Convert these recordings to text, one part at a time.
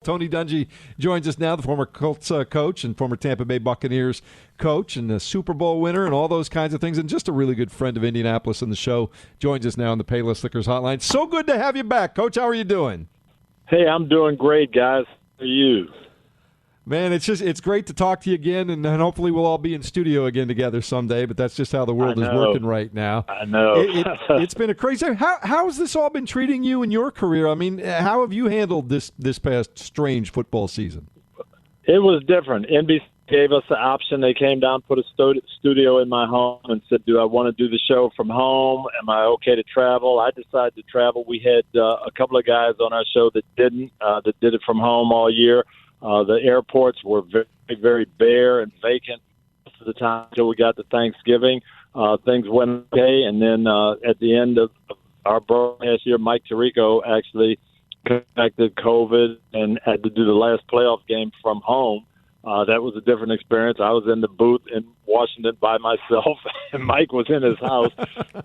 Tony Dungy joins us now, the former Colts coach and former Tampa Bay Buccaneers coach and a Super Bowl winner and all those kinds of things, and just a really good friend of Indianapolis in the show. Joins us now on the Payless Liquors Hotline. So good to have you back, Coach. How are you doing? Hey, I'm doing great, guys. How are you? Man, it's great to talk to you again, and hopefully we'll all be in studio again together someday, but that's just how the world is working right now. I know. It's been a crazy time. How has this all been treating you in your career? I mean, how have you handled this past strange football season? It was different. NBC gave us the option. They came down, put a studio in my home and said, do I want to do the show from home? Am I okay to travel? I decided to travel. We had a couple of guys on our show that didn't, that did it from home all year. The airports were very, very bare and vacant most of the time until we got to Thanksgiving. Things went okay, and then at the end of our broadcast year, Mike Tirico actually contracted COVID and had to do the last playoff game from home. That was a different experience. I was in the booth in Washington by myself, and Mike was in his house.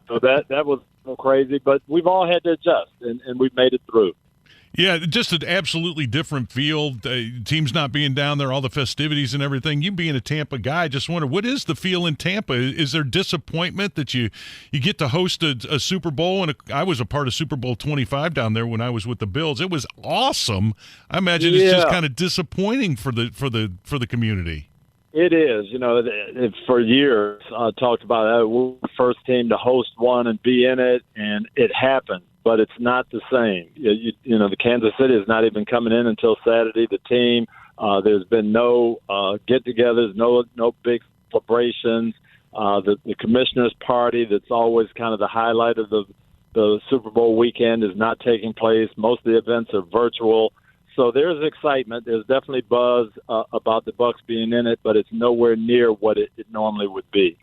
So that was crazy, but we've all had to adjust, and we've made it through. Yeah, just an absolutely different feel. Teams not being down there, all the festivities and everything. You being a Tampa guy, I just wonder, what is the feel in Tampa? Is there disappointment that you get to host a Super Bowl? And I was a part of Super Bowl 25 down there when I was with the Bills. It was awesome. I imagine it's just kind of disappointing for the community. It is. You know, for years I talked about we're the first team to host one and be in it, and it happened. But it's not the same. You know, the Kansas City is not even coming in until Saturday. The team, there's been no get-togethers, no big celebrations. The commissioner's party, that's always kind of the highlight of the Super Bowl weekend, is not taking place. Most of the events are virtual. So there's excitement. There's definitely buzz about the Bucs being in it, but it's nowhere near what it normally would be.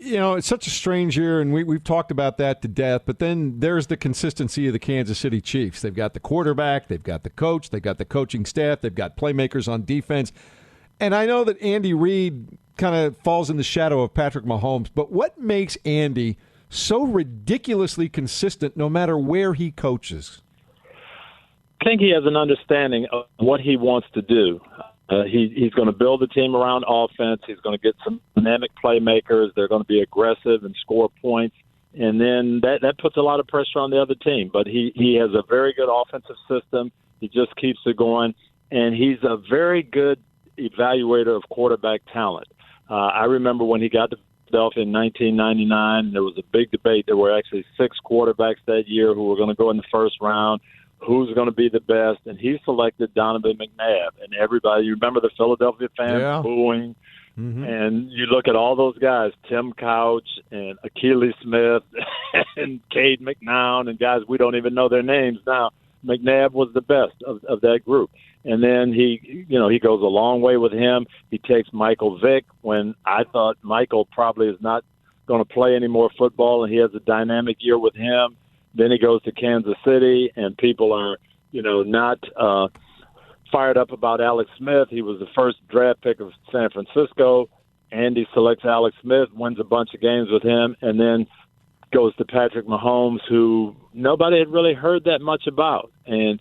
You know, it's such a strange year, and we've talked about that to death, but then there's the consistency of the Kansas City Chiefs. They've got the quarterback, they've got the coach, they've got the coaching staff, they've got playmakers on defense. And I know that Andy Reid kind of falls in the shadow of Patrick Mahomes, but what makes Andy so ridiculously consistent no matter where he coaches? I think he has an understanding of what he wants to do. He's going to build the team around offense. He's going to get some dynamic playmakers. They're going to be aggressive and score points. And then that puts a lot of pressure on the other team. But he has a very good offensive system. He just keeps it going. And he's a very good evaluator of quarterback talent. I remember when he got to Philadelphia in 1999, there was a big debate. There were actually 6 quarterbacks that year who were going to go in the first round. Who's going to be the best? And he selected Donovan McNabb. And everybody, you remember the Philadelphia fans booing. Mm-hmm. And you look at all those guys, Tim Couch and Achilles Smith and Cade McNown and guys we don't even know their names now. McNabb was the best of that group. And then he goes a long way with him. He takes Michael Vick when I thought Michael probably is not going to play any more football, and he has a dynamic year with him. Then he goes to Kansas City, and people are, not fired up about Alex Smith. He was the first draft pick of San Francisco. Andy selects Alex Smith, wins a bunch of games with him, and then goes to Patrick Mahomes, who nobody had really heard that much about. And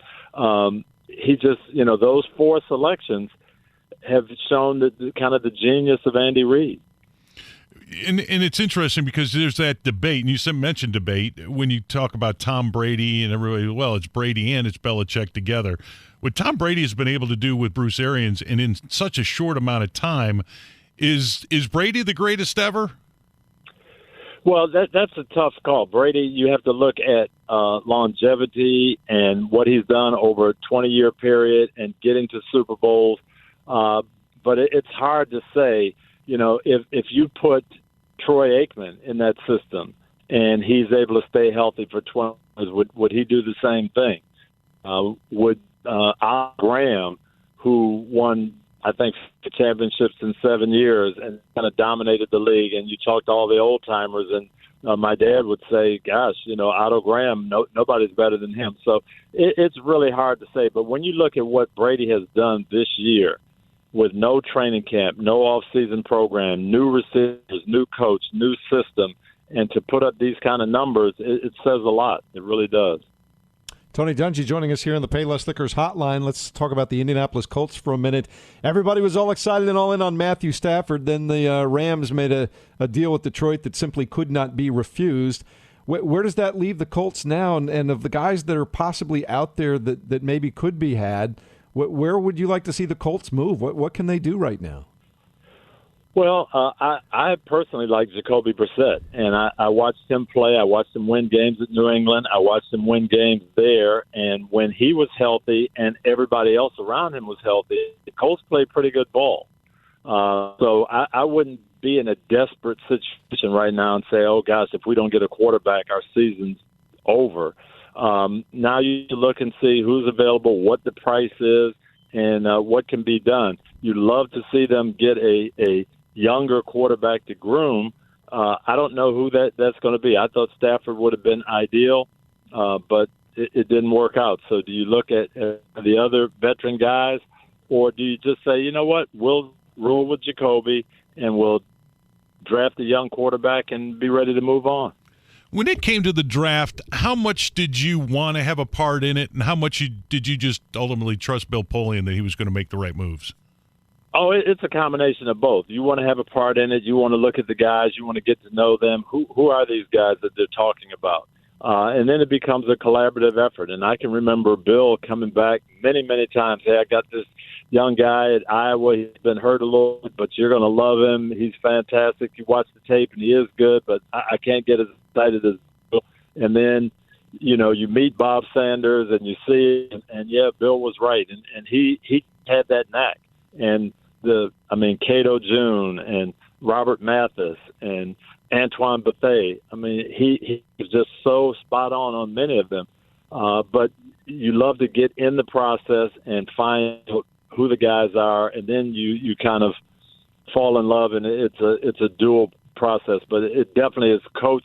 he just, those 4 selections have shown that kind of the genius of Andy Reid. And it's interesting because there's that debate, and you mentioned debate, when you talk about Tom Brady and everybody, well, it's Brady and it's Belichick together. What Tom Brady has been able to do with Bruce Arians and in such a short amount of time, is Brady the greatest ever? Well, that's a tough call. Brady, you have to look at longevity and what he's done over a 20-year period and getting to Super Bowls. But it's hard to say. If you put Troy Aikman in that system and he's able to stay healthy for 12 years, would he do the same thing? Would Al Graham, who won, I think, championships in 7 years and kind of dominated the league, and you talk to all the old timers, and my dad would say, gosh, Otto Graham, nobody's better than him. So it's really hard to say. But when you look at what Brady has done this year, with no training camp, no off-season program, new receivers, new coach, new system, and to put up these kind of numbers, it says a lot. It really does. Tony Dungy joining us here on the Payless Liquors hotline. Let's talk about the Indianapolis Colts for a minute. Everybody was all excited and all in on Matthew Stafford. Then the Rams made a deal with Detroit that simply could not be refused. Where does that leave the Colts now? And of the guys that are possibly out there that maybe could be had, where would you like to see the Colts move? What can they do right now? Well, I personally like Jacoby Brissett, and I watched him play. I watched him win games at New England. I watched him win games there, and when he was healthy and everybody else around him was healthy, the Colts played pretty good ball. So I wouldn't be in a desperate situation right now and say, oh, gosh, if we don't get a quarterback, our season's over. Now you look and see who's available, what the price is, and what can be done. You'd love to see them get a younger quarterback to groom. I don't know who that's going to be. I thought Stafford would have been ideal, but it didn't work out. So do you look at the other veteran guys, or do you just say, you know what, we'll roll with Jacoby and we'll draft a young quarterback and be ready to move on? When it came to the draft, how much did you want to have a part in it, and how much did you just ultimately trust Bill Polian that he was going to make the right moves? Oh, it's a combination of both. You want to have a part in it. You want to look at the guys. You want to get to know them. Who are these guys that they're talking about? And then it becomes a collaborative effort. And I can remember Bill coming back many, many times. Hey, I got this young guy at Iowa. He's been hurt a little bit, but you're going to love him. He's fantastic. You watch the tape, and he is good, but I can't get as excited as Bill. And then, you meet Bob Sanders, and you see, and yeah, Bill was right. And he had that knack. And Cato June and Robert Mathis and Antoine Bethea. He was just so spot on many of them. But you love to get in the process and find who the guys are, and then you kind of fall in love, and it's a dual process. But it definitely is coach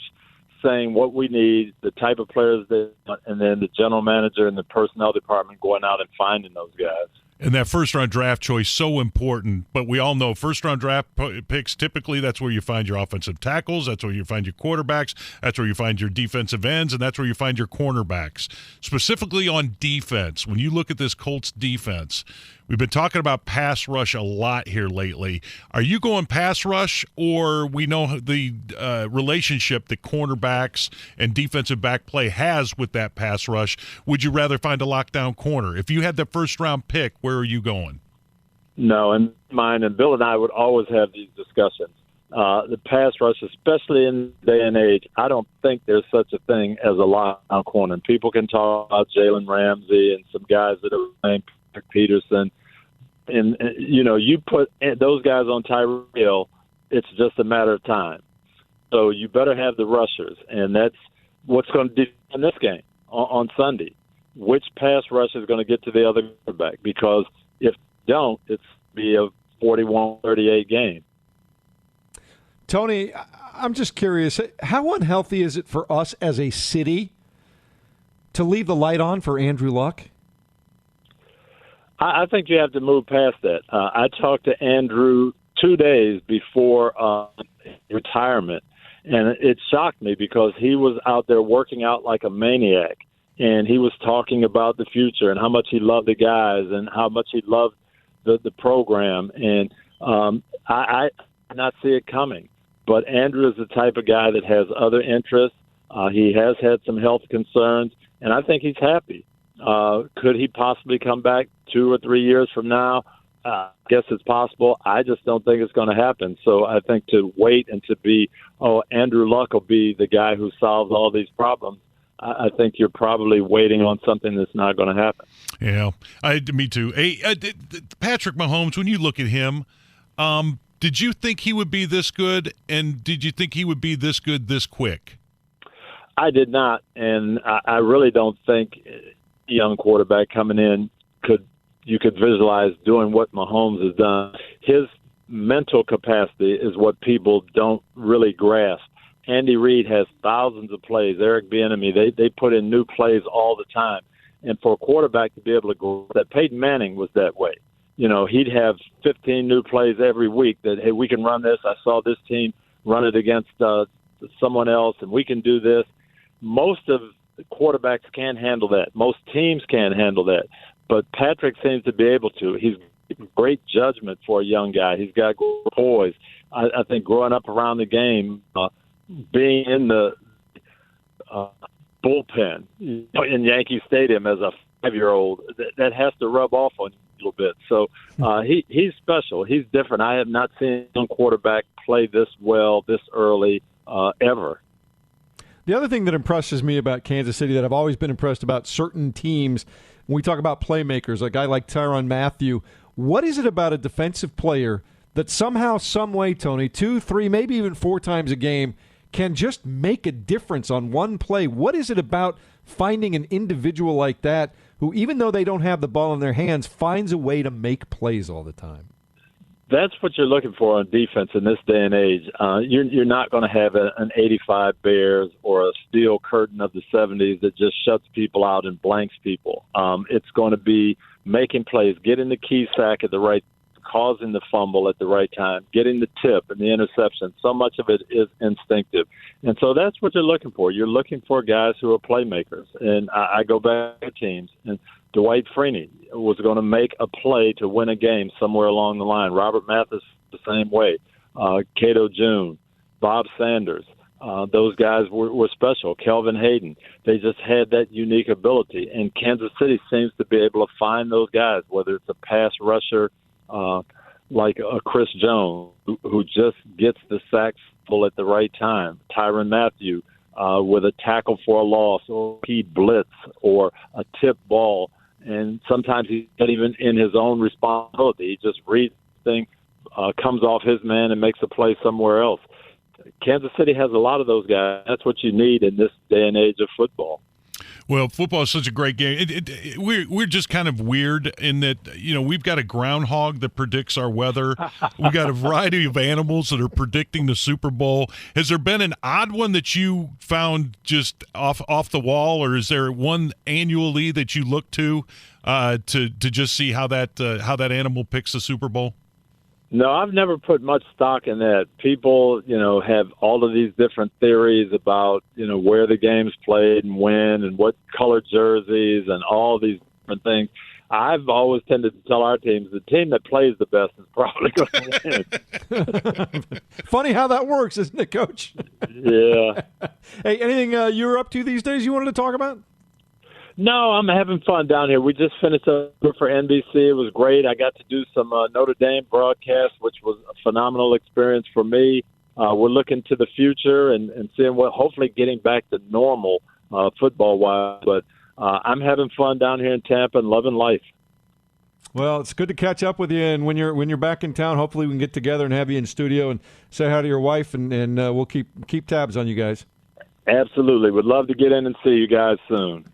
saying what we need, the type of players and then the general manager and the personnel department going out and finding those guys. And that first-round draft choice, so important. But we all know first-round draft picks, typically that's where you find your offensive tackles, that's where you find your quarterbacks, that's where you find your defensive ends, and that's where you find your cornerbacks. Specifically on defense, when you look at this Colts defense, we've been talking about pass rush a lot here lately. Are you going pass rush, or we know the relationship that cornerbacks and defensive back play has with that pass rush? Would you rather find a lockdown corner? If you had the first-round pick, where are you going? No, and mine and Bill and I would always have these discussions. The pass rush, especially in this day and age, I don't think there's such a thing as a lockdown corner. And people can talk about Jalen Ramsey and some guys that are playing Peterson. And you put those guys on Tyreek Hill, it's just a matter of time. So you better have the rushers, and that's what's going to define this game on Sunday. Which pass rush is going to get to the other quarterback? Because if they don't, it's be a 41-38 game. Tony, I'm just curious, how unhealthy is it for us as a city to leave the light on for Andrew Luck? I think you have to move past that. I talked to Andrew 2 days before retirement, and it shocked me because he was out there working out like a maniac, and he was talking about the future and how much he loved the guys and how much he loved the program. And I did not see it coming. But Andrew is the type of guy that has other interests. He has had some health concerns, and I think he's happy. Could he possibly come back 2 or 3 years from now? I guess it's possible. I just don't think it's going to happen. So I think to wait and to be, Andrew Luck will be the guy who solves all these problems, I think you're probably waiting on something that's not going to happen. Yeah, me too. Hey, Patrick Mahomes, when you look at him, did you think he would be this good, and did you think he would be this good this quick? I did not, and I really don't think a young quarterback coming in you could visualize doing what Mahomes has done. His mental capacity is what people don't really grasp. Andy Reid has thousands of plays. Eric Bieniemy, they put in new plays all the time. And for a quarterback to be able to go, that Peyton Manning was that way. He'd have 15 new plays every week that, hey, we can run this. I saw this team run it against someone else, and we can do this. Most of quarterbacks can't handle that. Most teams can't handle that. But Patrick seems to be able to. He's great judgment for a young guy. He's got poise. I think growing up around the game, being in the bullpen in Yankee Stadium as a 5-year-old, that has to rub off on you a little bit. So he's special. He's different. I have not seen a young quarterback play this well this early ever. The other thing that impresses me about Kansas City that I've always been impressed about certain teams, when we talk about playmakers, a guy like Tyrann Mathieu, what is it about a defensive player that somehow, some way, Tony, 2, 3, maybe even 4 times a game can just make a difference on one play? What is it about finding an individual like that who, even though they don't have the ball in their hands, finds a way to make plays all the time? That's what you're looking for on defense in this day and age. You're not going to have an 85 Bears or a steel curtain of the 70s that just shuts people out and blanks people. It's going to be making plays, getting the key sack at the right, causing the fumble at the right time, getting the tip and the interception. So much of it is instinctive. And so that's what you're looking for. You're looking for guys who are playmakers. And I go back to teams, and Dwight Freeney was going to make a play to win a game somewhere along the line. Robert Mathis the same way. Cato June, Bob Sanders. Those guys were special. Kelvin Hayden. They just had that unique ability. And Kansas City seems to be able to find those guys, whether it's a pass rusher like Chris Jones, who just gets the sack at the right time. Tyrann Mathieu with a tackle for a loss, or he blitz, or a tip ball. And sometimes he's not even in his own responsibility. He just reads the thing, comes off his man, and makes a play somewhere else. Kansas City has a lot of those guys. That's what you need in this day and age of football. Well, football is such a great game. We're just kind of weird in that, we've got a groundhog that predicts our weather. We've got a variety of animals that are predicting the Super Bowl. Has there been an odd one that you found just off the wall, or is there one annually that you look to just see how that animal picks the Super Bowl? No, I've never put much stock in that. People, have all of these different theories about, where the game's played and when and what color jerseys and all these different things. I've always tended to tell our teams the team that plays the best is probably going to win. Funny how that works, isn't it, Coach? Yeah. Hey, anything you're up to these days you wanted to talk about? No, I'm having fun down here. We just finished up for NBC. It was great. I got to do some Notre Dame broadcast, which was a phenomenal experience for me. We're looking to the future and seeing hopefully getting back to normal football-wise. But I'm having fun down here in Tampa and loving life. Well, it's good to catch up with you, and when you're back in town, hopefully we can get together and have you in studio and say hi to your wife, and we'll keep tabs on you guys. Absolutely. Would love to get in and see you guys soon.